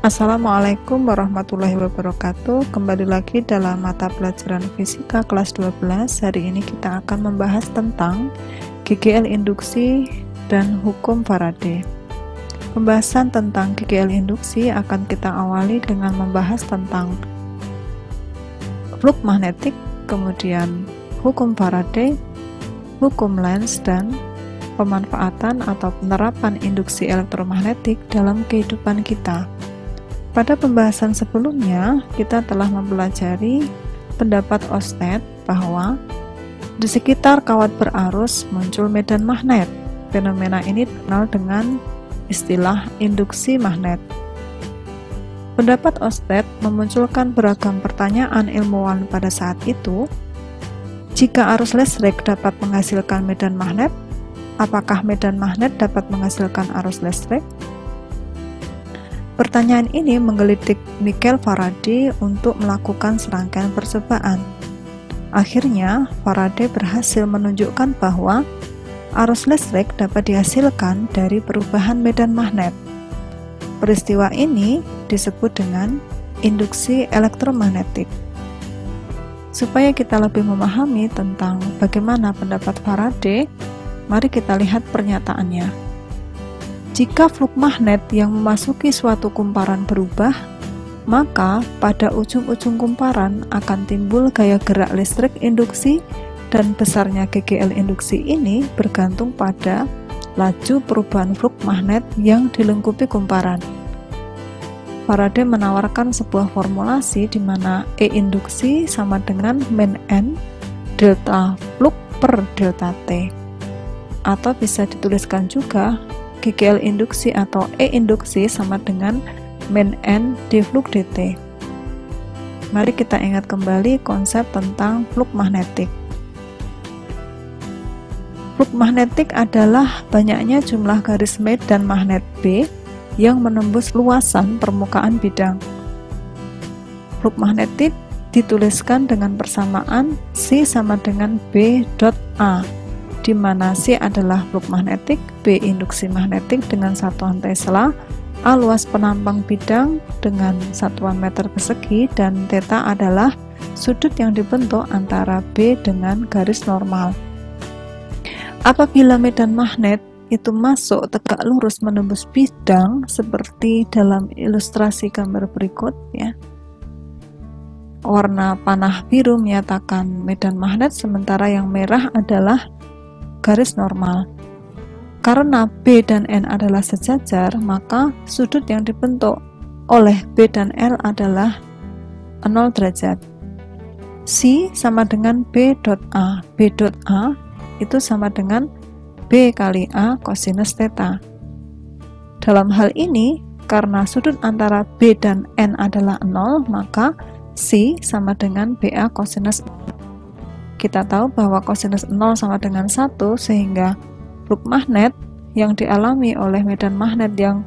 Assalamualaikum warahmatullahi wabarakatuh. Kembali lagi dalam mata pelajaran fisika kelas 12. Hari ini kita akan membahas tentang GGL induksi dan hukum Faraday. Pembahasan tentang GGL induksi akan kita awali dengan membahas tentang flux magnetik, kemudian hukum Faraday, hukum Lenz, dan pemanfaatan atau penerapan induksi elektromagnetik dalam kehidupan kita. Pada pembahasan sebelumnya, kita telah mempelajari pendapat Ørsted bahwa di sekitar kawat berarus muncul medan magnet. Fenomena ini dikenal dengan istilah induksi magnet. Pendapat Ørsted memunculkan beragam pertanyaan ilmuwan pada saat itu. Jika arus listrik dapat menghasilkan medan magnet, apakah medan magnet dapat menghasilkan arus listrik? Pertanyaan ini menggelitik Michael Faraday untuk melakukan serangkaian percobaan. Akhirnya, Faraday berhasil menunjukkan bahwa arus listrik dapat dihasilkan dari perubahan medan magnet. Peristiwa ini disebut dengan induksi elektromagnetik. Supaya kita lebih memahami tentang bagaimana pendapat Faraday, mari kita lihat pernyataannya. Jika flux magnet yang memasuki suatu kumparan berubah, maka pada ujung-ujung kumparan akan timbul gaya gerak listrik induksi, dan besarnya GGL induksi ini bergantung pada laju perubahan flux magnet yang dilengkupi kumparan. Faraday menawarkan sebuah formulasi di mana E induksi sama dengan min N delta flux per delta T, atau bisa dituliskan juga GGL induksi atau E induksi sama dengan min N d flux dt. Mari kita ingat kembali konsep tentang flux magnetik. Flux magnetik adalah banyaknya jumlah garis medan magnet B yang menembus luasan permukaan bidang. Flux magnetik dituliskan dengan persamaan C sama dengan B dot A, di mana C adalah flux magnetik, B induksi magnetik dengan satuan Tesla, A luas penampang bidang dengan satuan meter persegi, dan theta adalah sudut yang dibentuk antara B dengan garis normal. Apabila medan magnet itu masuk tegak lurus menembus bidang seperti dalam ilustrasi gambar berikut ya. Warna panah biru menyatakan medan magnet, sementara yang merah adalah garis normal. Karena B dan N adalah sejajar, maka sudut yang dibentuk oleh B dan L adalah 0 derajat. C sama dengan B dot A. B dot A itu sama dengan B kali A kosinus theta. Dalam hal ini, karena sudut antara B dan N adalah 0, maka C sama dengan BA kosinus. Kita tahu bahwa kosinus 0 sama dengan 1, sehingga flux magnet yang dialami oleh medan magnet yang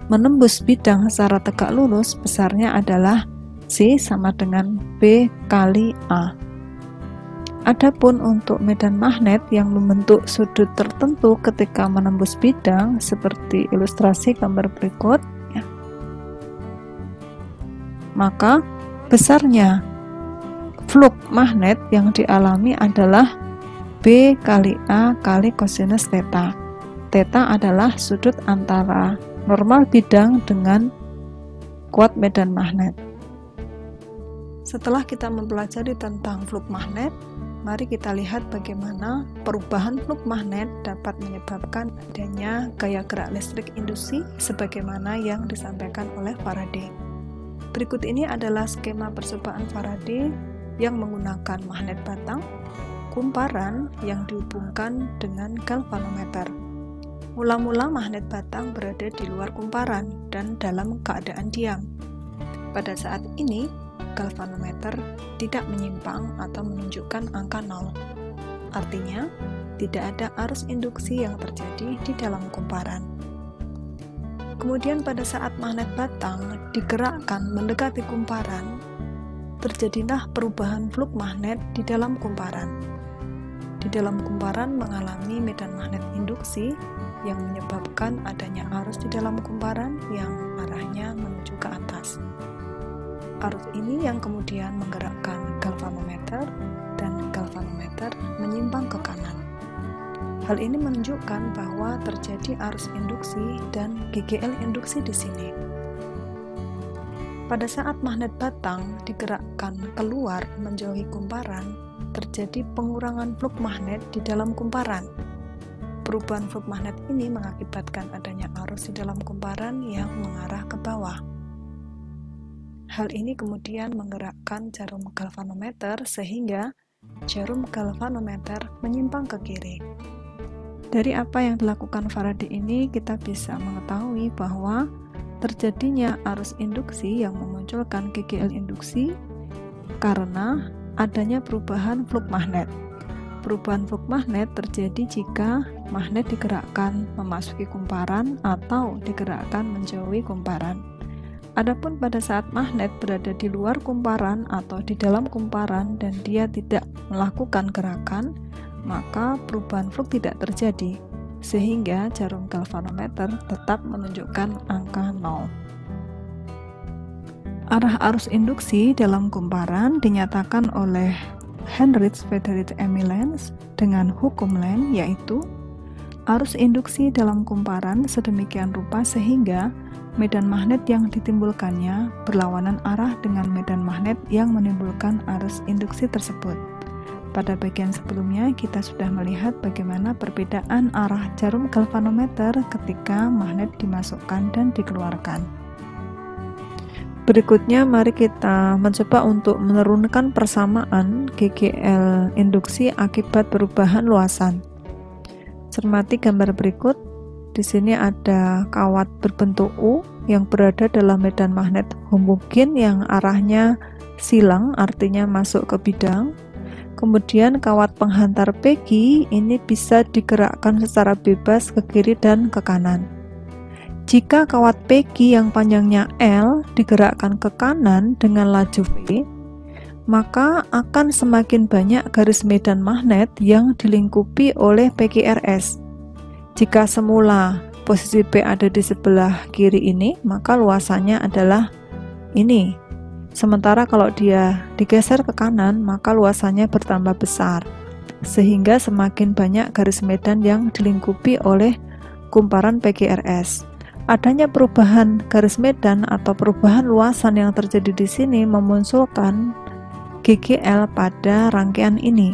menembus bidang secara tegak lurus besarnya adalah C sama dengan B kali A. Adapun untuk medan magnet yang membentuk sudut tertentu ketika menembus bidang seperti ilustrasi gambar berikut ya, maka besarnya flux magnet yang dialami adalah B kali A kali kosinus theta. Theta adalah sudut antara normal bidang dengan kuat medan magnet. Setelah kita mempelajari tentang flux magnet, mari kita lihat bagaimana perubahan flux magnet dapat menyebabkan adanya gaya gerak listrik induksi sebagaimana yang disampaikan oleh Faraday. Berikut ini adalah skema percobaan Faraday yang menggunakan magnet batang, kumparan yang dihubungkan dengan galvanometer. Mula-mula magnet batang berada di luar kumparan dan dalam keadaan diam. Pada saat ini, galvanometer tidak menyimpang atau menunjukkan angka 0. Artinya, tidak ada arus induksi yang terjadi di dalam kumparan. Kemudian pada saat magnet batang digerakkan mendekati kumparan, terjadilah perubahan flux magnet di dalam kumparan. Di dalam kumparan mengalami medan magnet induksi yang menyebabkan adanya arus di dalam kumparan yang arahnya menuju ke atas. Arus ini yang kemudian menggerakkan galvanometer, dan galvanometer menyimpang ke kanan. Hal ini menunjukkan bahwa terjadi arus induksi dan GGL induksi di sini. Pada saat magnet batang digerakkan keluar menjauhi kumparan, terjadi pengurangan flux magnet di dalam kumparan. Perubahan flux magnet ini mengakibatkan adanya arus di dalam kumparan yang mengarah ke bawah. Hal ini kemudian menggerakkan jarum galvanometer sehingga jarum galvanometer menyimpang ke kiri. Dari apa yang dilakukan Faraday ini, kita bisa mengetahui bahwa terjadinya arus induksi yang memunculkan GGL induksi karena adanya perubahan flux magnet. Perubahan flux magnet terjadi jika magnet digerakkan memasuki kumparan atau digerakkan menjauhi kumparan. Adapun pada saat magnet berada di luar kumparan atau di dalam kumparan dan dia tidak melakukan gerakan, maka perubahan flux tidak terjadi, sehingga jarum galvanometer tetap menunjukkan angka 0. Arah arus induksi dalam kumparan dinyatakan oleh Heinrich Friedrich Emil Lenz dengan hukum Lenz, yaitu arus induksi dalam kumparan sedemikian rupa sehingga medan magnet yang ditimbulkannya berlawanan arah dengan medan magnet yang menimbulkan arus induksi tersebut. Pada bagian sebelumnya kita sudah melihat bagaimana perbedaan arah jarum galvanometer ketika magnet dimasukkan dan dikeluarkan. Berikutnya mari kita mencoba untuk menurunkan persamaan GGL induksi akibat perubahan luasan. Cermati gambar berikut. Di sini ada kawat berbentuk U yang berada dalam medan magnet homogen yang arahnya silang, artinya masuk ke bidang. Kemudian kawat penghantar PG ini bisa digerakkan secara bebas ke kiri dan ke kanan. Jika kawat PG yang panjangnya L digerakkan ke kanan dengan laju V, maka akan semakin banyak garis medan magnet yang dilingkupi oleh PGRS. Jika semula posisi P ada di sebelah kiri ini, maka luasannya adalah ini. Sementara kalau dia digeser ke kanan, maka luasannya bertambah besar, sehingga semakin banyak garis medan yang dilingkupi oleh kumparan PGRS. Adanya perubahan garis medan atau perubahan luasan yang terjadi di sini memunculkan GGL pada rangkaian ini.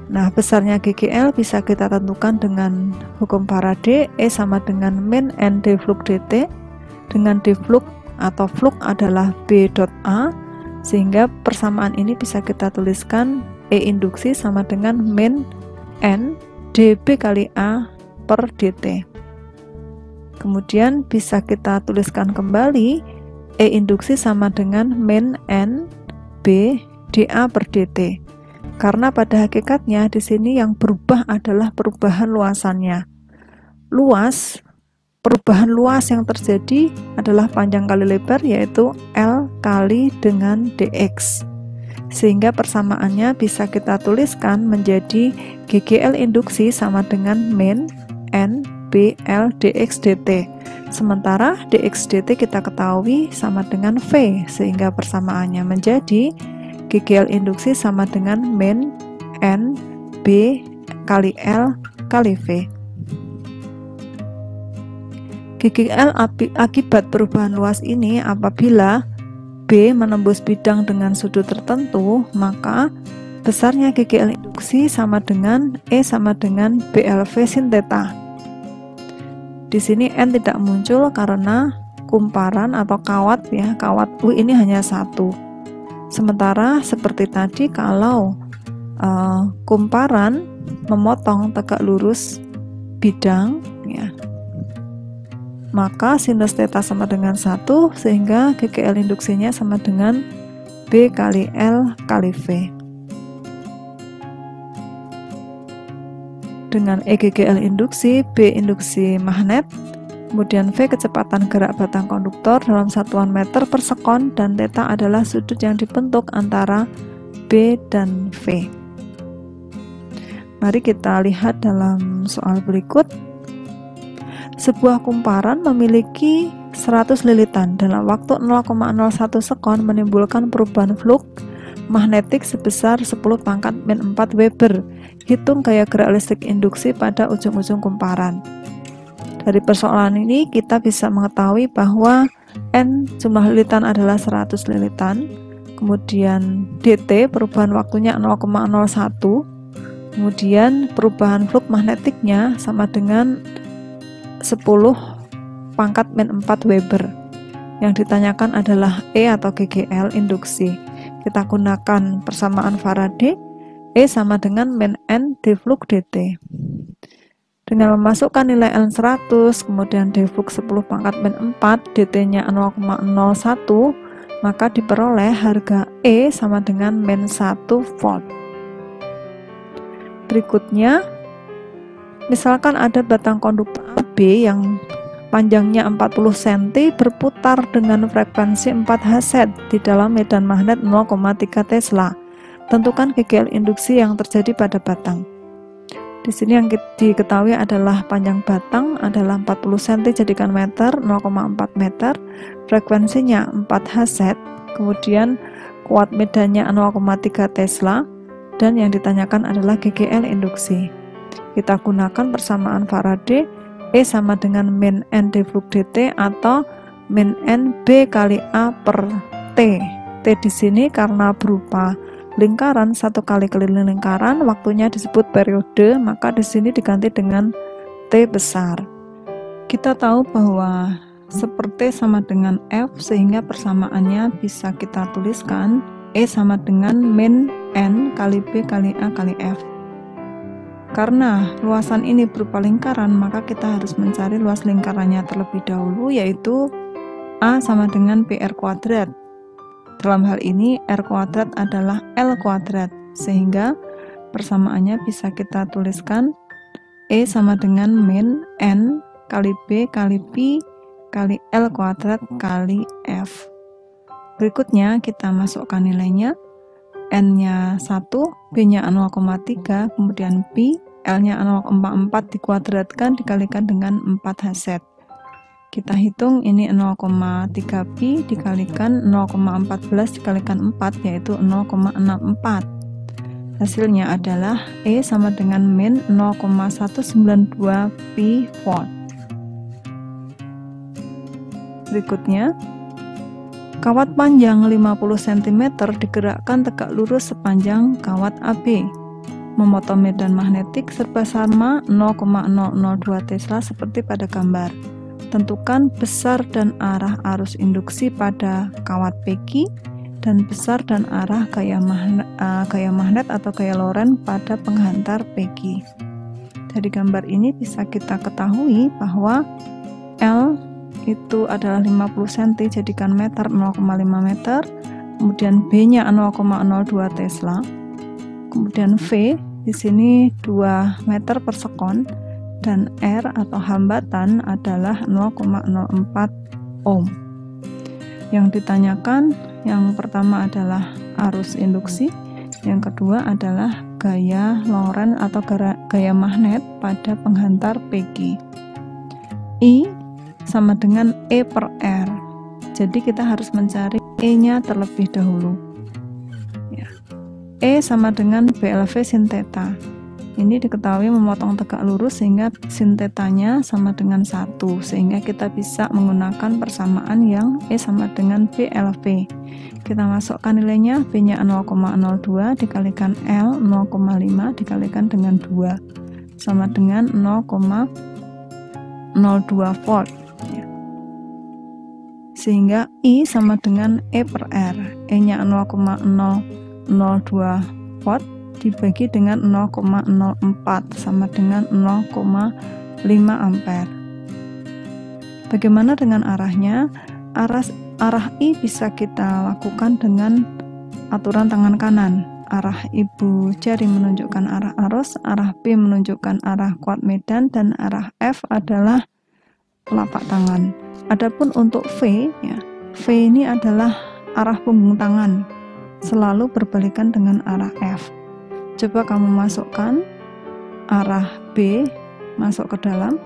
Nah, besarnya GGL bisa kita tentukan dengan hukum Faraday, E sama dengan min N d flux dt, dengan d flux atau flux adalah B dot A, sehingga persamaan ini bisa kita tuliskan E induksi sama dengan min N dB kali A per dt. Kemudian bisa kita tuliskan kembali E induksi sama dengan min N B dA per dt. Karena pada hakikatnya di sini yang berubah adalah perubahan luasannya. Perubahan luas yang terjadi adalah panjang kali lebar, yaitu L kali dengan dx. Sehingga persamaannya bisa kita tuliskan menjadi GGL induksi sama dengan min N BL dx dt. Sementara dx dt kita ketahui sama dengan V, sehingga persamaannya menjadi GGL induksi sama dengan min N B kali L kali V. GGL akibat perubahan luas ini apabila B menembus bidang dengan sudut tertentu, maka besarnya GGL induksi sama dengan E sama dengan BLV sin theta. Di sini N tidak muncul karena kumparan atau kawat U ini hanya satu. Sementara seperti tadi kalau kumparan memotong tegak lurus bidang, maka sinus theta sama dengan 1, sehingga GGL induksinya sama dengan B kali L kali V. Dengan E GGL induksi, B induksi magnet, kemudian V kecepatan gerak batang konduktor dalam satuan meter per sekon, dan theta adalah sudut yang dibentuk antara B dan V. Mari kita lihat dalam soal berikut. Sebuah kumparan memiliki 100 lilitan dalam waktu 0,01 sekon menimbulkan perubahan flux magnetik sebesar 10⁻⁴ Weber. Hitung gaya gerak listrik induksi pada ujung-ujung kumparan. Dari persoalan ini kita bisa mengetahui bahwa N jumlah lilitan adalah 100 lilitan, kemudian dt perubahan waktunya 0,01, kemudian perubahan flux magnetiknya sama dengan 10⁻⁴ Weber. Yang ditanyakan adalah E atau GGL induksi. Kita gunakan persamaan Faraday, E sama dengan min N d flux dt. Dengan memasukkan nilai N 100, kemudian d flux 10⁻⁴, dt-nya 0,01, maka diperoleh harga E sama dengan min 1 volt. Berikutnya, misalkan ada batang konduktor AB yang panjangnya 40 cm berputar dengan frekuensi 4 Hz di dalam medan magnet 0,3 Tesla. Tentukan GGL induksi yang terjadi pada batang. Di sini yang diketahui adalah panjang batang adalah 40 cm jadikan meter, 0,4 meter, frekuensinya 4 Hz, kemudian kuat medannya 0,3 Tesla, dan yang ditanyakan adalah GGL induksi. Kita gunakan persamaan Faraday, E sama dengan min N d flux dt atau min N B kali A per T. T di sini karena berupa lingkaran, satu kali keliling lingkaran, waktunya disebut periode, maka di sini diganti dengan T besar. Kita tahu bahwa seperti sama dengan F, sehingga persamaannya bisa kita tuliskan E sama dengan min N kali B kali A kali F. Karena luasan ini berupa lingkaran, maka kita harus mencari luas lingkarannya terlebih dahulu, yaitu A sama dengan PR kuadrat. Dalam hal ini R kuadrat adalah L kuadrat, sehingga persamaannya bisa kita tuliskan E sama dengan min N kali B kali P kali L kuadrat kali F. Berikutnya kita masukkan nilainya. N-nya 1, B-nya 0,3, kemudian Pi, L-nya 0,4 dikuadratkan dikalikan dengan 4 Hz. Kita hitung ini 0,3 Pi dikalikan 0,14 dikalikan 4, yaitu 0,64. Hasilnya adalah E sama dengan min 0,192 Pi volt. Berikutnya, kawat panjang 50 cm digerakkan tegak lurus sepanjang kawat AB. Memotong medan magnetik serba sama 0,002 Tesla seperti pada gambar. Tentukan besar dan arah arus induksi pada kawat PQ dan besar dan arah gaya magnet atau gaya Lorentz pada penghantar PQ. Dari gambar ini bisa kita ketahui bahwa L itu adalah 50 cm jadikan meter 0,5 meter, kemudian B-nya 0,02 Tesla, kemudian V di sini 2 meter per sekon, dan R atau hambatan adalah 0,04 ohm. Yang ditanyakan yang pertama adalah arus induksi, yang kedua adalah gaya Lorentz atau gaya magnet pada penghantar PQ. I sama dengan E per R. Jadi kita harus mencari E-nya terlebih dahulu. Ya. E sama dengan BLV sin theta. Ini diketahui memotong tegak lurus sehingga sin theta-nya sama dengan 1, sehingga kita bisa menggunakan persamaan yang E sama dengan BLV. Kita masukkan nilainya, B-nya 0,02 dikalikan L 0,5 dikalikan dengan 2 sama dengan 0,02 volt. Sehingga I sama dengan E per R. E-nya 0,002 watt dibagi dengan 0,04 sama dengan 0,5 ampere. Bagaimana dengan arahnya? Arah I bisa kita lakukan dengan aturan tangan kanan. Arah ibu jari menunjukkan arah arus, arah B menunjukkan arah kuat medan, dan arah F adalah telapak tangan. Adapun untuk V, ya, V ini adalah arah punggung tangan, selalu berbalikan dengan arah F. Coba kamu masukkan arah B masuk ke dalam,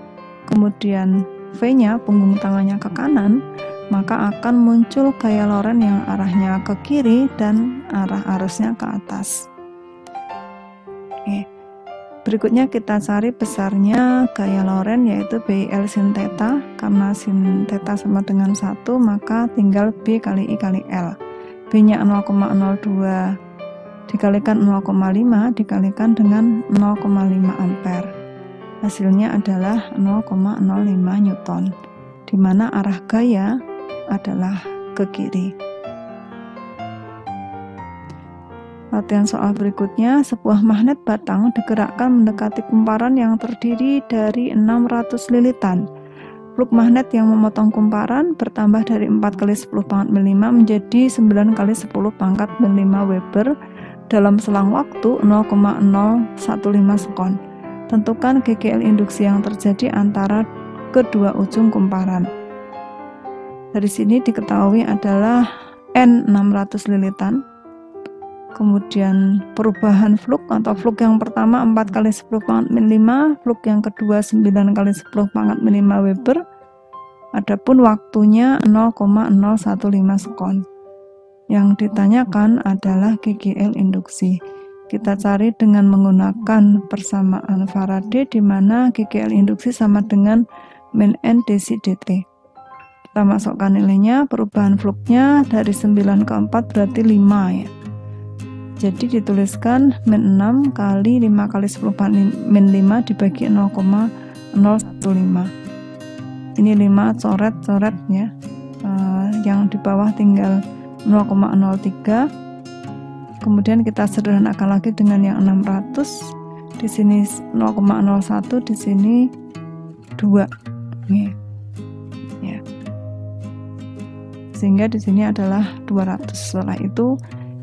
kemudian V-nya punggung tangannya ke kanan, maka akan muncul gaya Lorentz yang arahnya ke kiri dan arah arusnya ke atas. Oke. Berikutnya kita cari besarnya gaya Lorentz, yaitu BIL sin theta. Karena sin theta sama dengan 1, maka tinggal B kali I kali L. B-nya 0,02 dikalikan 0,5 dikalikan dengan 0,5 ampere. Hasilnya adalah 0,05 Newton, di mana arah gaya adalah ke kiri. Latihan soal berikutnya, sebuah magnet batang digerakkan mendekati kumparan yang terdiri dari 600 lilitan. Fluk magnet yang memotong kumparan bertambah dari 4 kali 10 pangkat min 5 menjadi 9 kali 10 pangkat min 5 Weber dalam selang waktu 0,015 sekon. Tentukan GGL induksi yang terjadi antara kedua ujung kumparan. Dari sini diketahui adalah N 600 lilitan. Kemudian perubahan fluk atau fluk yang pertama 4 kali 10 pangkat min 5, fluk yang kedua 9 kali 10 pangkat min 5 Weber. Adapun waktunya 0,015 sekon. Yang ditanyakan adalah GGL induksi. Kita cari dengan menggunakan persamaan Faraday, di mana GGL induksi sama dengan min N dc dt. Kita masukkan nilainya, perubahan fluknya dari 9 ke 4 berarti 5 ya. Jadi dituliskan min 6 kali 5 kali 10 pangkat min 5 dibagi 0,015. Ini 5 coret-coret ya. Yang di bawah tinggal 0,03. Kemudian kita sederhanakan lagi dengan yang 600. Di sini 0,01, di sini 2. Nih. Ya. Sehingga di sini adalah 200. Setelah itu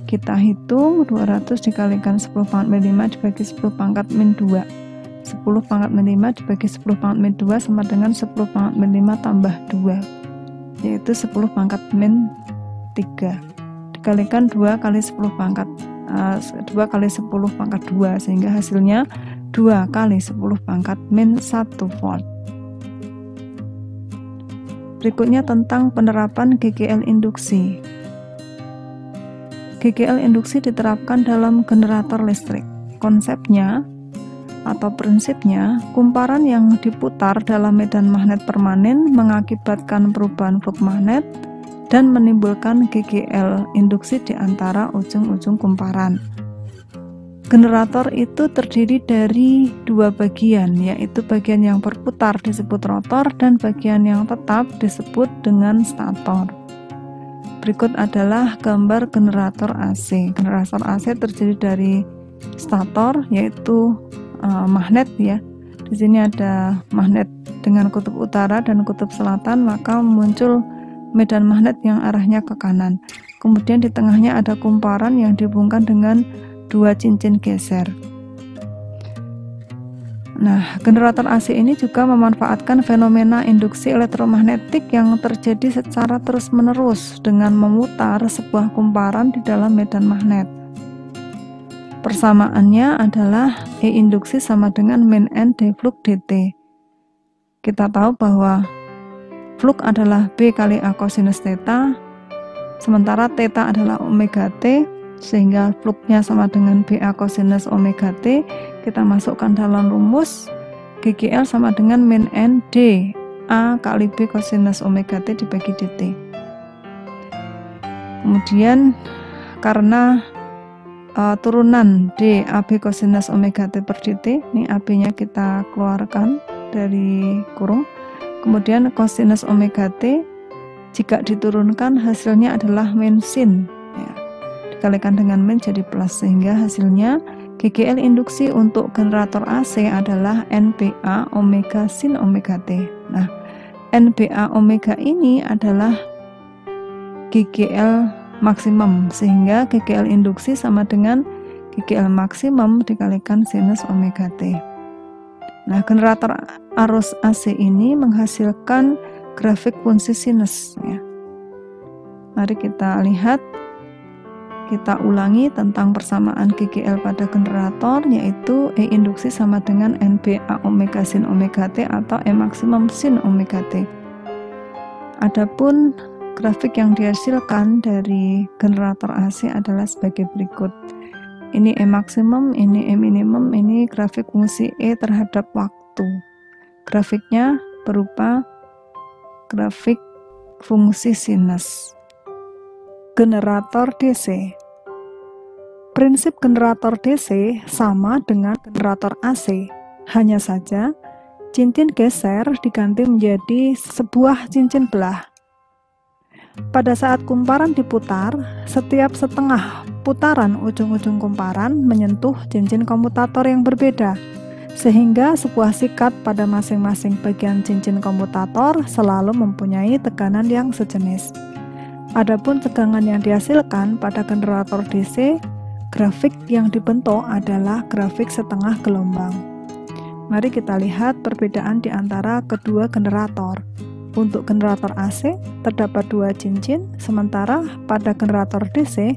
kita hitung 200 dikalikan 10 pangkat min 5 dibagi 10 pangkat min 2. 10 pangkat min 5 dibagi 10 pangkat min 2 sama dengan 10 pangkat min 5 tambah 2, yaitu 10 pangkat min 3. Dikalikan 2 kali 10 pangkat 2 kali 10 pangkat 2, sehingga hasilnya 2 kali 10 pangkat min 1 volt. Berikutnya tentang penerapan GGL induksi. GGL induksi diterapkan dalam generator listrik. Konsepnya atau prinsipnya, kumparan yang diputar dalam medan magnet permanen mengakibatkan perubahan fluk magnet dan menimbulkan GGL induksi di antara ujung-ujung kumparan. Generator itu terdiri dari dua bagian, yaitu bagian yang berputar disebut rotor dan bagian yang tetap disebut dengan stator. Berikut adalah gambar generator AC. Generator AC terdiri dari stator, yaitu magnet ya. Di sini ada magnet dengan kutub utara dan kutub selatan, maka muncul medan magnet yang arahnya ke kanan. Kemudian di tengahnya ada kumparan yang dihubungkan dengan dua cincin geser. Nah, generator AC ini juga memanfaatkan fenomena induksi elektromagnetik yang terjadi secara terus-menerus dengan memutar sebuah kumparan di dalam medan magnet. Persamaannya adalah E induksi sama dengan min N d fluk dt. Kita tahu bahwa fluk adalah B kali A cosinus theta, sementara theta adalah omega T, sehingga fluknya sama dengan BA cosinus omega T. Kita masukkan dalam rumus, GGL sama dengan min N D A kali B cosinus omega T dibagi dt. Kemudian karena turunan D AB cosinus omega T per dt, ini AB nya kita keluarkan dari kurung. Kemudian cosinus omega T jika diturunkan hasilnya adalah min sin ya. Dikalikan dengan min jadi plus, sehingga hasilnya GGL induksi untuk generator AC adalah NBA omega sin omega T. Nah, NBA omega ini adalah GGL maksimum, sehingga GGL induksi sama dengan GGL maksimum dikalikan sinus omega T. Nah, generator arus AC ini menghasilkan grafik fungsi sinus ya. Mari kita lihat Kita ulangi tentang persamaan GGL pada generator, yaitu E induksi sama dengan NBA omega sin omega T atau E maksimum sin omega T. Adapun grafik yang dihasilkan dari generator AC adalah sebagai berikut. Ini E maksimum, ini E minimum, ini grafik fungsi E terhadap waktu. Grafiknya berupa grafik fungsi sinus. Generator DC. Prinsip generator DC sama dengan generator AC, hanya saja cincin geser diganti menjadi sebuah cincin belah. Pada saat kumparan diputar, setiap setengah putaran ujung-ujung kumparan menyentuh cincin komutator yang berbeda, sehingga sebuah sikat pada masing-masing bagian cincin komutator selalu mempunyai tekanan yang sejenis. Adapun tegangan yang dihasilkan pada generator DC, grafik yang dibentuk adalah grafik setengah gelombang. Mari kita lihat perbedaan di antara kedua generator. Untuk generator AC terdapat dua cincin, sementara pada generator DC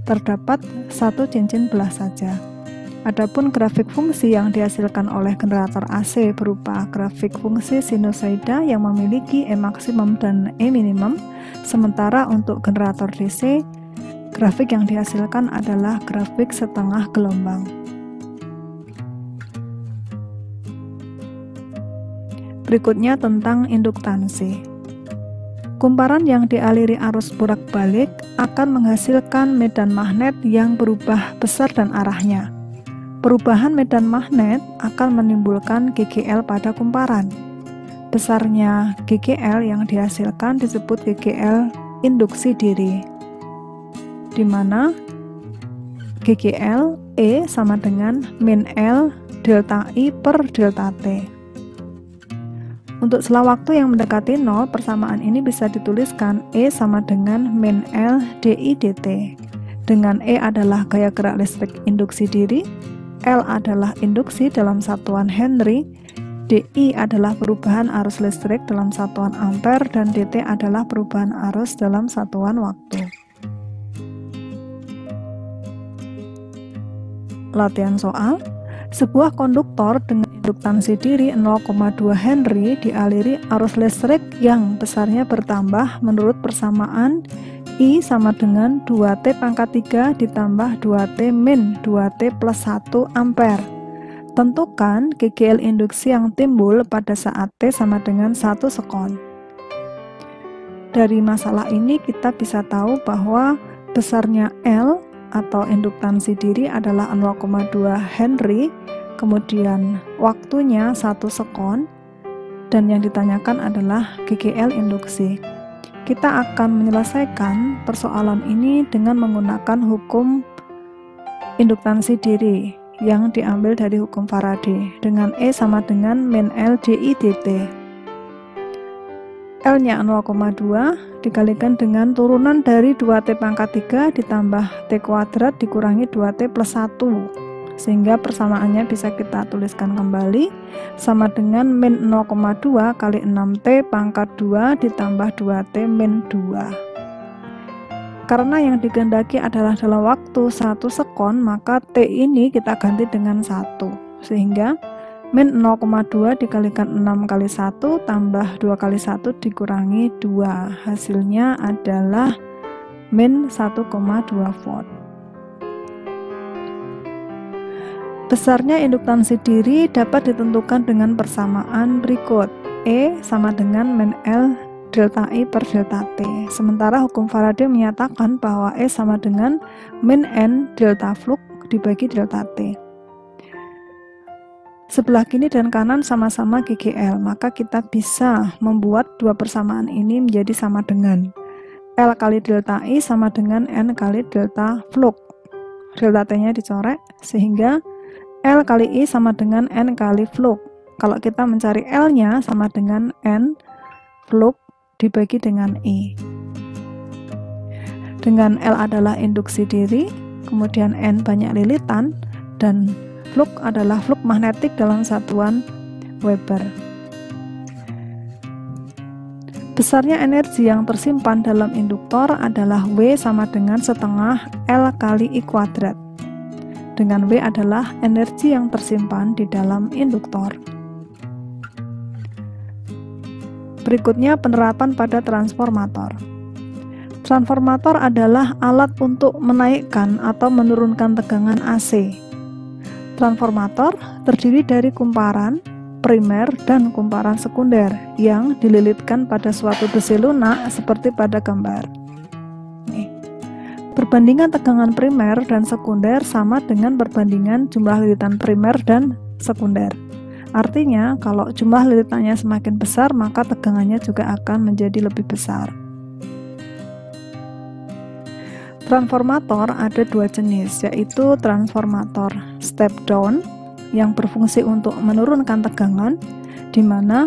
terdapat satu cincin belah saja. Adapun grafik fungsi yang dihasilkan oleh generator AC berupa grafik fungsi sinusoida yang memiliki E maksimum dan E minimum, sementara untuk generator DC, grafik yang dihasilkan adalah grafik setengah gelombang. Berikutnya tentang induktansi. Kumparan yang dialiri arus bolak-balik akan menghasilkan medan magnet yang berubah besar dan arahnya. Perubahan medan magnet akan menimbulkan GGL pada kumparan. Besarnya GGL yang dihasilkan disebut GGL induksi diri, di mana GGL E sama dengan min L delta I per delta T. Untuk setelah waktu yang mendekati 0, persamaan ini bisa dituliskan E sama dengan min L dI dt, dengan E adalah gaya gerak listrik induksi diri, L adalah induksi dalam satuan Henry, dI adalah perubahan arus listrik dalam satuan ampere, dan dt adalah perubahan arus dalam satuan waktu. Latihan soal. Sebuah konduktor dengan induktansi diri 0,2 Henry dialiri arus listrik yang besarnya bertambah menurut persamaan I sama dengan 2T pangkat 3 ditambah 2T min 2T plus 1 ampere. Tentukan GGL induksi yang timbul pada saat T sama dengan 1 sekon. Dari masalah ini kita bisa tahu bahwa besarnya L atau induktansi diri adalah 0,2 Henry, kemudian waktunya 1 sekon, dan yang ditanyakan adalah GGL induksi. Kita akan menyelesaikan persoalan ini dengan menggunakan hukum induktansi diri yang diambil dari hukum Faraday dengan E sama dengan min L dI dt. L-nya 0,2 dikalikan dengan turunan dari 2T pangkat 3 ditambah T kuadrat dikurangi 2T plus 1, sehingga persamaannya bisa kita tuliskan kembali sama dengan min 0,2 kali 6T pangkat 2 ditambah 2T min 2. Karena yang dikehendaki adalah dalam waktu 1 sekon, maka T ini kita ganti dengan 1, sehingga min 0,2 dikalikan 6 kali 1 tambah 2 kali 1 dikurangi 2, hasilnya adalah min 1,2 volt. Besarnya induktansi diri dapat ditentukan dengan persamaan berikut. E sama dengan min L delta I per delta T. Sementara hukum Faraday menyatakan bahwa E sama dengan min N delta flux dibagi delta T. Sebelah kiri dan kanan sama-sama GGL, maka kita bisa membuat dua persamaan ini menjadi sama dengan L kali delta I sama dengan N kali delta flux. Delta T-nya dicorek, sehingga L kali I sama dengan N kali flux. Kalau kita mencari L-nya sama dengan N flux dibagi dengan I. Dengan L adalah induksi diri, kemudian N banyak lilitan, dan flux adalah flux magnetik dalam satuan Weber. Besarnya energi yang tersimpan dalam induktor adalah W sama dengan setengah L kali I kuadrat. Dengan W adalah energi yang tersimpan di dalam induktor. Berikutnya penerapan pada transformator. Transformator adalah alat untuk menaikkan atau menurunkan tegangan AC. Transformator terdiri dari kumparan primer dan kumparan sekunder yang dililitkan pada suatu besi lunak seperti pada gambar. Perbandingan tegangan primer dan sekunder sama dengan perbandingan jumlah lilitan primer dan sekunder. Artinya, kalau jumlah lilitannya semakin besar, maka tegangannya juga akan menjadi lebih besar. Transformator ada dua jenis, yaitu transformator step down yang berfungsi untuk menurunkan tegangan, di mana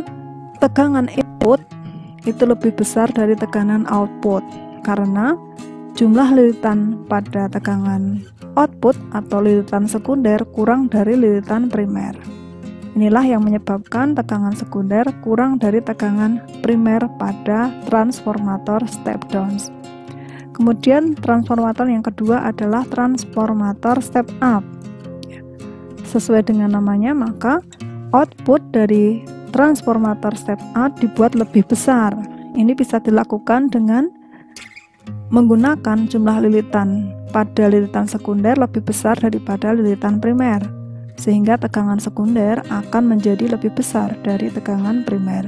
tegangan input itu lebih besar dari tekanan output karena jumlah lilitan pada tegangan output atau lilitan sekunder kurang dari lilitan primer. Inilah yang menyebabkan tegangan sekunder kurang dari tegangan primer pada transformator step down. Kemudian transformator yang kedua adalah transformator step up. Sesuai dengan namanya, maka output dari transformator step up dibuat lebih besar. Ini bisa dilakukan dengan menggunakan jumlah lilitan pada lilitan sekunder lebih besar daripada lilitan primer, sehingga tegangan sekunder akan menjadi lebih besar dari tegangan primer.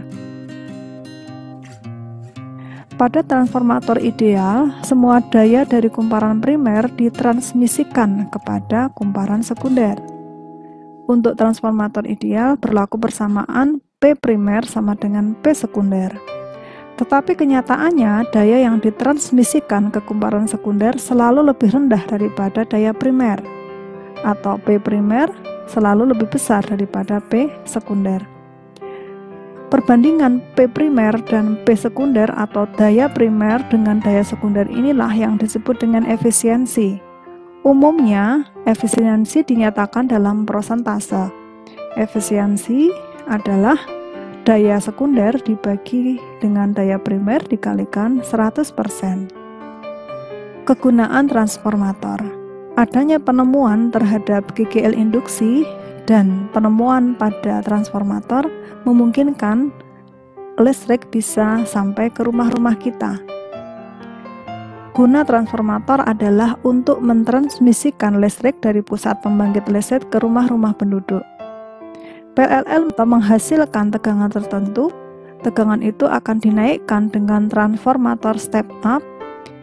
Pada transformator ideal, semua daya dari kumparan primer ditransmisikan kepada kumparan sekunder. Untuk transformator ideal berlaku bersamaan P primer sama dengan P sekunder. Tetapi kenyataannya daya yang ditransmisikan ke kumparan sekunder selalu lebih rendah daripada daya primer, atau P primer selalu lebih besar daripada P sekunder. Perbandingan P primer dan P sekunder atau daya primer dengan daya sekunder inilah yang disebut dengan efisiensi. Umumnya, efisiensi dinyatakan dalam prosentase. Efisiensi adalah daya sekunder dibagi dengan daya primer dikalikan 100%. Kegunaan transformator. Adanya penemuan terhadap GGL induksi dan penemuan pada transformator memungkinkan listrik bisa sampai ke rumah-rumah kita. Guna transformator adalah untuk mentransmisikan listrik dari pusat pembangkit listrik ke rumah-rumah penduduk. PLL menghasilkan tegangan tertentu, tegangan itu akan dinaikkan dengan transformator step up,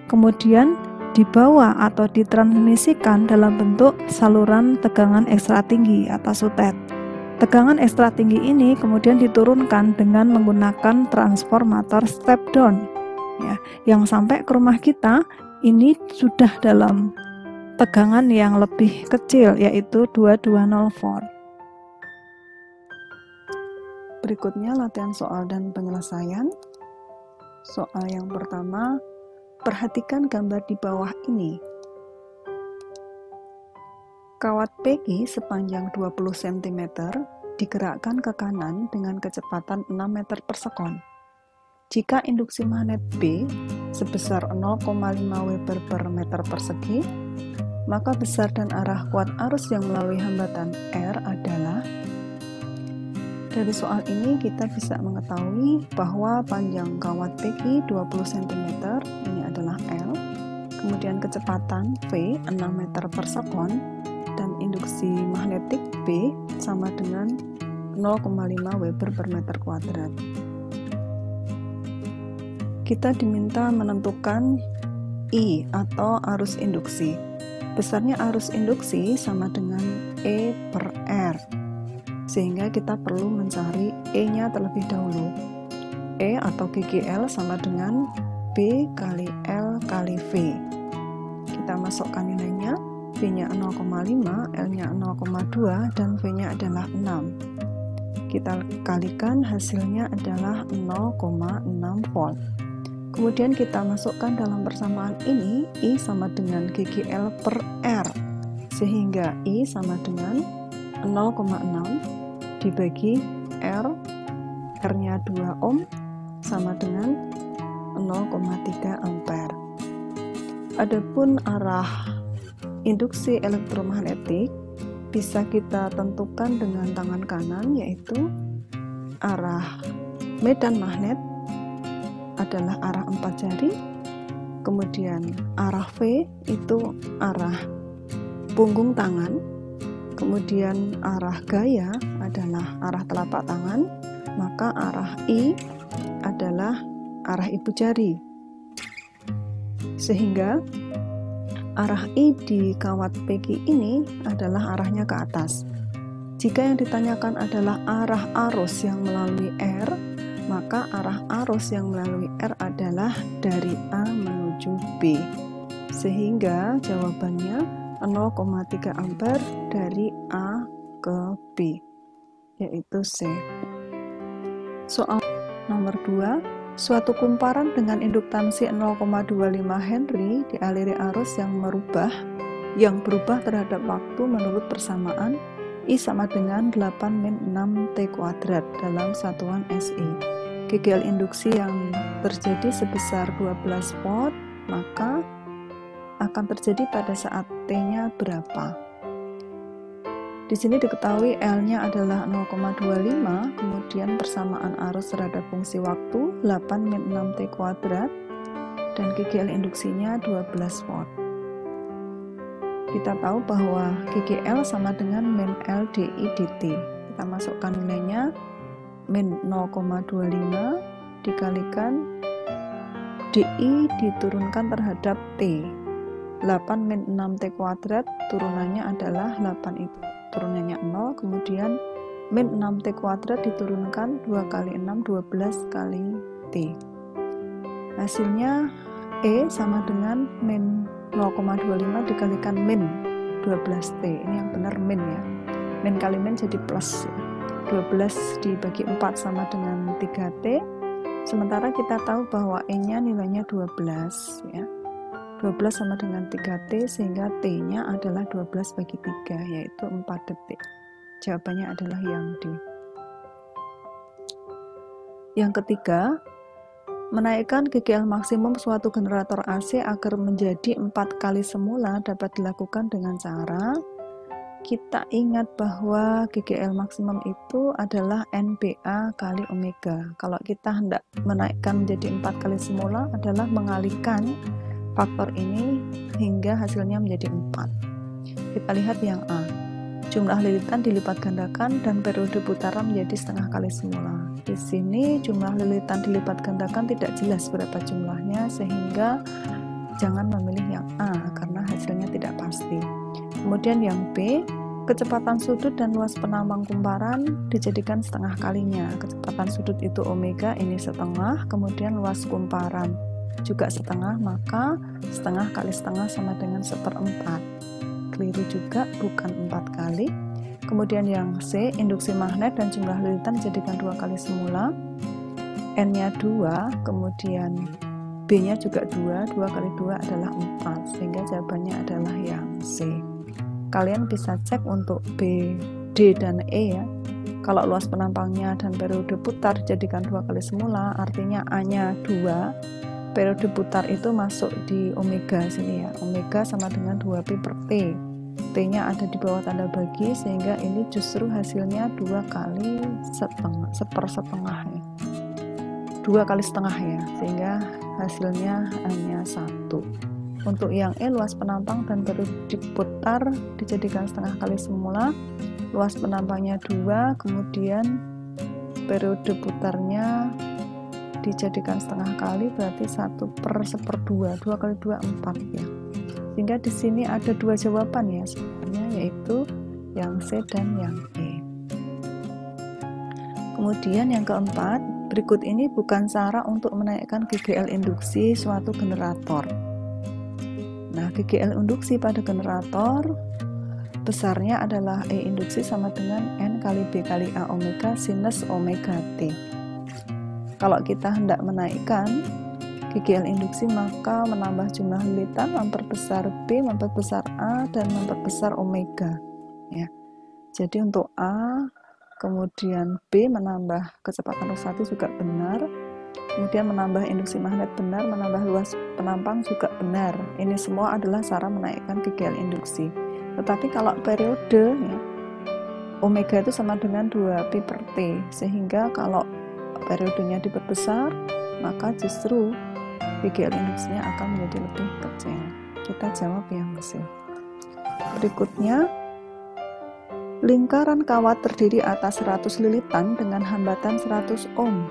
kemudian dibawa atau ditransmisikan dalam bentuk saluran tegangan ekstra tinggi atau SUTET. Tegangan ekstra tinggi ini kemudian diturunkan dengan menggunakan transformator step down. Ya, yang sampai ke rumah kita ini sudah dalam tegangan yang lebih kecil, yaitu 220 volt. Berikutnya latihan soal dan penyelesaian. Soal yang pertama, perhatikan gambar di bawah ini. Kawat PG sepanjang 20 cm digerakkan ke kanan dengan kecepatan 6 meter per sekon. Jika induksi magnet B sebesar 0,5 Weber per meter persegi, maka besar dan arah kuat arus yang melalui hambatan R adalah. Dari soal ini kita bisa mengetahui bahwa panjang kawat PG 20 cm, ini adalah L, kemudian kecepatan V 6 meter per sekon, dan induksi magnetik B sama dengan 0,5 Weber per meter kuadrat. Kita diminta menentukan I atau arus induksi. Besarnya arus induksi sama dengan E per R, sehingga kita perlu mencari E-nya terlebih dahulu. E atau GGL sama dengan B kali L kali V. Kita masukkan nilainya, B-nya 0,5, L-nya 0,2, dan V-nya adalah 6. Kita kalikan, hasilnya adalah 0,6 volt. Kemudian kita masukkan dalam persamaan ini, I sama dengan GGL per R, sehingga I sama dengan 0,6 dibagi R, R-nya 2 ohm, sama dengan 0,3 ampere. Adapun arah induksi elektromagnetik bisa kita tentukan dengan tangan kanan, yaitu arah medan magnet adalah arah 4 jari, kemudian arah V itu arah punggung tangan, kemudian arah gaya adalah arah telapak tangan, maka arah I adalah arah ibu jari. Sehingga arah I di kawat PQ ini adalah arahnya ke atas. Jika yang ditanyakan adalah arah arus yang melalui R, maka arah arus yang melalui R adalah dari A menuju B. Sehingga jawabannya 0,3 ampere dari A ke B, yaitu C. Soal nomor 2. Suatu kumparan dengan induktansi 0,25 Henry dialiri arus yang berubah terhadap waktu menurut persamaan I sama dengan 8-6T² dalam satuan SI. GGL induksi yang terjadi sebesar 12 watt, maka akan terjadi pada saat T-nya berapa? Di sini diketahui L-nya adalah 0,25, kemudian persamaan arus terhadap fungsi waktu 8-6T², dan GGL induksinya 12 watt. Kita tahu bahwa GGL sama dengan min L dI dt. Kita masukkan nilainya, min 0,25 dikalikan dI diturunkan terhadap T. 8-6T² turunannya adalah 8 itu. Turunannya 0, kemudian min 6T² diturunkan 2 kali 6, 12 kali T. Hasilnya E sama dengan min 0,25 dikalikan min 12T. Ini yang benar min ya. Min kali min jadi plus. 12 dibagi 4 sama dengan 3T. Sementara kita tahu bahwa E-nya nilainya 12 ya. 12 sama dengan 3T, sehingga T-nya adalah 12 bagi 3, yaitu 4 detik. Jawabannya adalah yang D. Yang ketiga, menaikkan GGL maksimum suatu generator AC agar menjadi 4 kali semula dapat dilakukan dengan cara kita ingat bahwa GGL maksimum itu adalah NBA kali omega. Kalau kita hendak menaikkan menjadi 4 kali semula adalah mengalihkan faktor ini hingga hasilnya menjadi 4. Kita lihat yang A. Jumlah lilitan dilipat gandakan dan periode putaran menjadi setengah kali semula. Di sini jumlah lilitan dilipat gandakan tidak jelas berapa jumlahnya, sehingga jangan memilih yang A karena hasilnya tidak pasti. Kemudian yang B, kecepatan sudut dan luas penambang kumparan dijadikan setengah kalinya. Kecepatan sudut itu omega, ini setengah, kemudian luas kumparan juga setengah, maka setengah kali setengah sama dengan 1/4. Keliru juga, bukan 4 kali. Kemudian yang C, induksi magnet dan jumlah lilitan dijadikan 2 kali semula. N-nya 2, kemudian B-nya juga 2, 2 kali 2 adalah 4, sehingga jawabannya adalah yang C. Kalian bisa cek untuk B, D, dan E ya. Kalau luas penampangnya dan periode putar dijadikan 2 kali semula, artinya A-nya 2, periode putar itu masuk di omega sini ya. Omega sama dengan 2Pi per T. T-nya ada di bawah tanda bagi, sehingga ini justru hasilnya 2 kali setengah, sepersetengah ya. 2 kali setengah ya, sehingga hasilnya hanya 1. Untuk yang E, luas penampang dan periode putar dijadikan setengah kali semula. Luas penampangnya 2, kemudian periode putarnya dijadikan setengah kali, berarti 1/2. 2 kali 2 4 ya. Sehingga di sini ada 2 jawaban ya sebenarnya, yaitu yang C dan yang E. Kemudian yang keempat, berikut ini bukan cara untuk menaikkan GGL induksi suatu generator. Nah, GGL induksi pada generator besarnya adalah E induksi sama dengan N kali B kali A omega sinus omega T. Kalau kita hendak menaikkan GGL induksi, maka menambah jumlah lilitan, memperbesar B, memperbesar A, dan memperbesar omega ya. Jadi untuk A kemudian B menambah kecepatan 1 juga benar, Kemudian menambah induksi magnet benar, menambah luas penampang juga benar. Ini semua adalah cara menaikkan GGL induksi. Tetapi kalau periode ya, omega itu sama dengan 2pi per T, sehingga kalau periodenya diperbesar, maka justru GGL induksinya akan menjadi lebih kecil. Kita jawab yang C. Berikutnya, lingkaran kawat terdiri atas 100 lilitan dengan hambatan 100 ohm.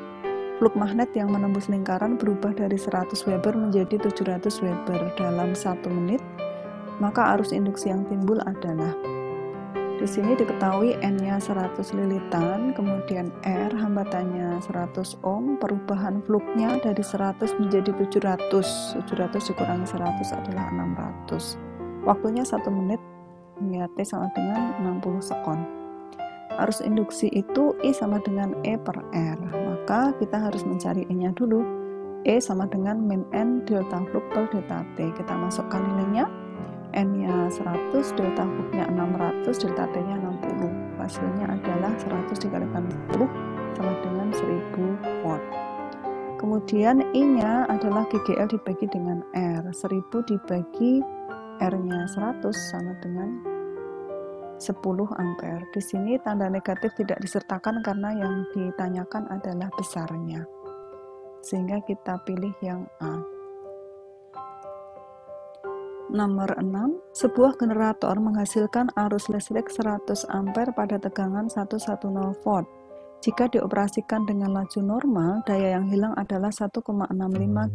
Fluk magnet yang menembus lingkaran berubah dari 100 Weber menjadi 700 Weber dalam 1 menit, maka arus induksi yang timbul adalah, di sini diketahui N-nya 100 lilitan, kemudian R hambatannya 100 ohm, perubahan fluknya dari 100 menjadi 700 dikurangi 100 adalah 600. Waktunya 1 menit hingga T sama dengan 60 sekon. Arus induksi itu I sama dengan E per R, maka kita harus mencari E-nya dulu. E sama dengan min N delta fluk per delta T. Kita masukkan nilainya, N-nya 100, delta fluknya 600, delta T-nya 60. Hasilnya adalah 100 dikalikan 10 sama dengan 1000 watt. Kemudian I-nya adalah GGL dibagi dengan R. 1000 dibagi R-nya 100 sama dengan 10 ampere. Di sini tanda negatif tidak disertakan karena yang ditanyakan adalah besarnya. Sehingga kita pilih yang A. Nomor 6, sebuah generator menghasilkan arus listrik 100 ampere pada tegangan 110 volt. Jika dioperasikan dengan laju normal, daya yang hilang adalah 1,65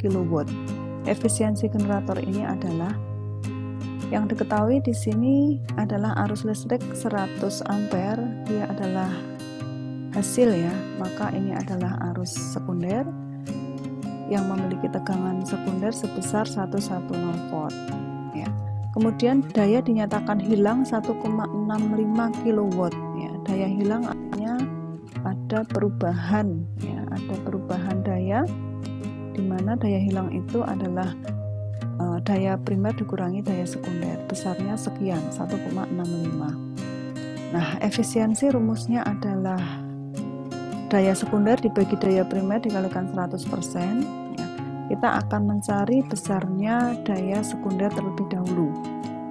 kW. Efisiensi generator ini adalah, yang diketahui di sini adalah arus listrik 100 ampere, dia adalah hasil ya, maka ini adalah arus sekunder yang memiliki tegangan sekunder sebesar 110 volt. Ya. Kemudian daya dinyatakan hilang 1,65 kW. Ya. Daya hilang artinya ada perubahan, ya, ada perubahan daya, di mana daya hilang itu adalah daya primer dikurangi daya sekunder, besarnya sekian, 1,65. Nah, efisiensi rumusnya adalah daya sekunder dibagi daya primer dikalikan 100%. Ya. Kita akan mencari besarnya daya sekunder terlebih dahulu.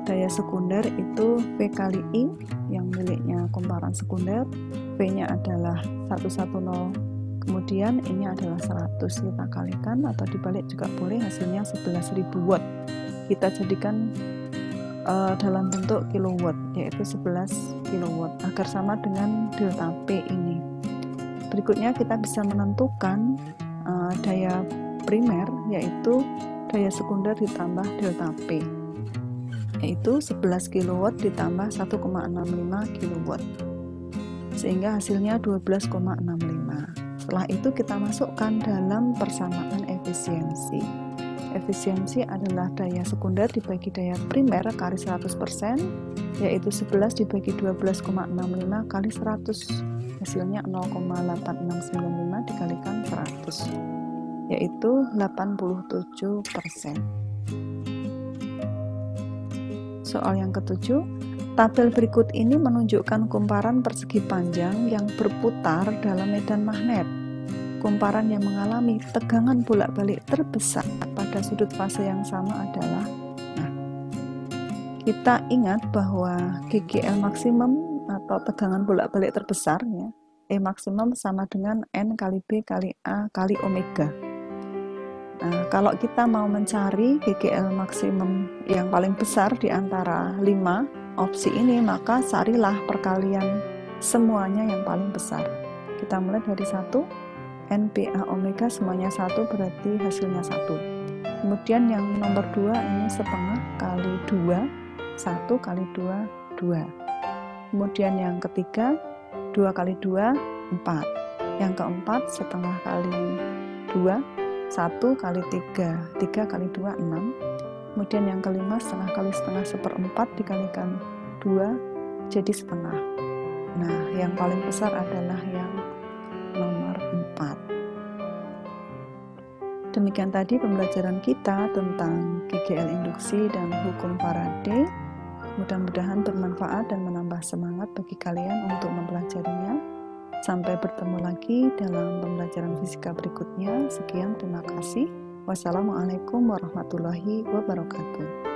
Daya sekunder itu V kali I yang miliknya kumparan sekunder, V-nya adalah 110, kemudian ini adalah 100, kita kalikan atau dibalik juga boleh, hasilnya 11.000 watt. Kita jadikan dalam bentuk kilowatt, yaitu 11 kilowatt agar sama dengan delta P ini. Berikutnya kita bisa menentukan daya primer, yaitu daya sekunder ditambah delta P, yaitu 11 kilowatt ditambah 1,65 kilowatt, sehingga hasilnya 12,65. Setelah itu kita masukkan dalam persamaan efisiensi. Efisiensi adalah daya sekunder dibagi daya primer kali 100%, yaitu 11 dibagi 12,65 kali 100, hasilnya 0,8695 dikalikan 100, yaitu 87%. Soal yang ketujuh, tabel berikut ini menunjukkan kumparan persegi panjang yang berputar dalam medan magnet. Kumparan yang mengalami tegangan bolak-balik terbesar pada sudut fase yang sama adalah, nah, kita ingat bahwa GGL maksimum atau tegangan bolak-balik terbesarnya, E maksimum sama dengan N kali B kali A kali omega. Nah, kalau kita mau mencari GGL maksimum yang paling besar di antara 5 opsi ini, maka carilah perkalian semuanya yang paling besar. Kita mulai dari 1, NPA omega semuanya 1, berarti hasilnya 1. Kemudian yang nomor 2 ini setengah kali 2, 1 kali 2, 2. Kemudian yang ketiga 2 kali 2, 4. Yang keempat setengah kali 2, 1 kali 3, 3 kali 2, 6. Kemudian yang kelima setengah kali setengah seperempat dikalikan 2 jadi setengah. Nah, yang paling besar adalah yang nomor 4. Demikian tadi pembelajaran kita tentang GGL induksi dan hukum Faraday. Mudah-mudahan bermanfaat dan menambah semangat bagi kalian untuk mempelajarinya. Sampai bertemu lagi dalam pembelajaran fisika berikutnya. Sekian, terima kasih. Wassalamualaikum warahmatullahi wabarakatuh.